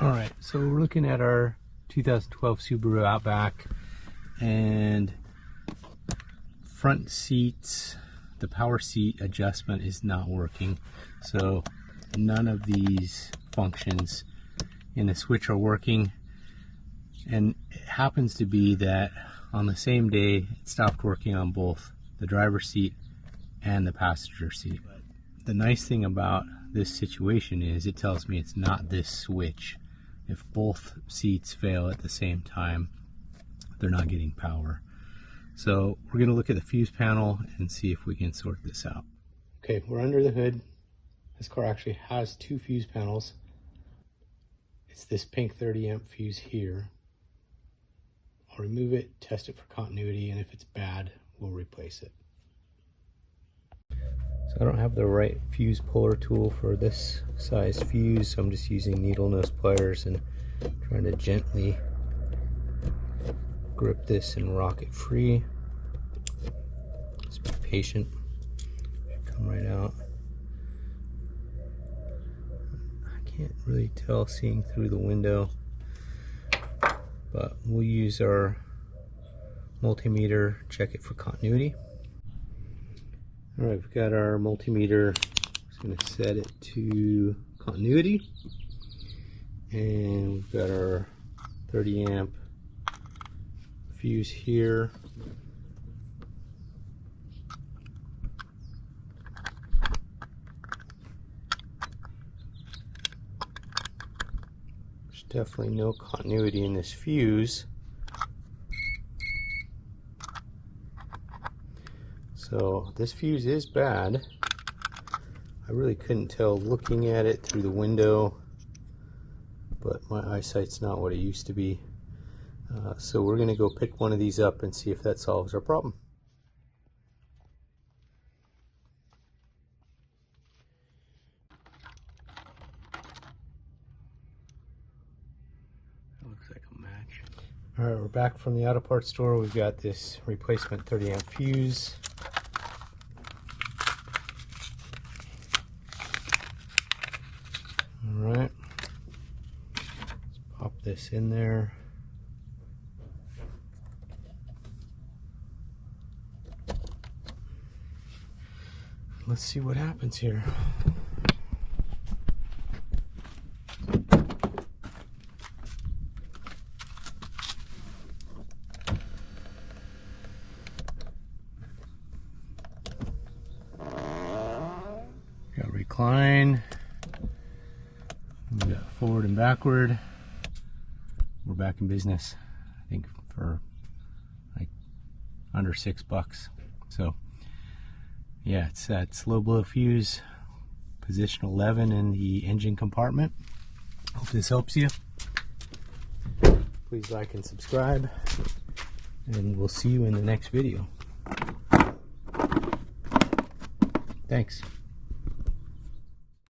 Alright, so we're looking at our 2012 Subaru Outback, and front seats, the power seat adjustment is not working. So none of these functions in the switch are working, and it happens to be that on the same day it stopped working on both the driver's seat and the passenger seat. The nice thing about this situation is it tells me it's not this switch. If both seats fail at the same time, they're not getting power. So we're going to look at the fuse panel and see if we can sort this out. Okay, we're under the hood. This car actually has two fuse panels. It's this pink 30 amp fuse here. I'll remove it, test it for continuity, and if it's bad, we'll replace it. So I don't have the right fuse puller tool for this size fuse, so I'm just using needle nose pliers and trying to gently grip this and rock it free. Just be patient. Should come right out. I can't really tell seeing through the window, but we'll use our multimeter, check it for continuity. Alright, we've got our multimeter. Just going to set it to continuity. And we've got our 30 amp fuse here. There's definitely no continuity in this fuse. So this fuse is bad. I really couldn't tell looking at it through the window, but my eyesight's not what it used to be. So we're going to go pick one of these up and see if that solves our problem. That looks like a match. Alright, we're back from the auto parts store. We've got this replacement 30 amp fuse. Alright, let's pop this in there. Let's see what happens here. Got recline. We got forward and backward. We're back in business, I think, for like under $6. So yeah, it's that slow blow fuse, position 11 in the engine compartment. Hope this helps you. Please like and subscribe, and we'll see you in the next video. Thanks.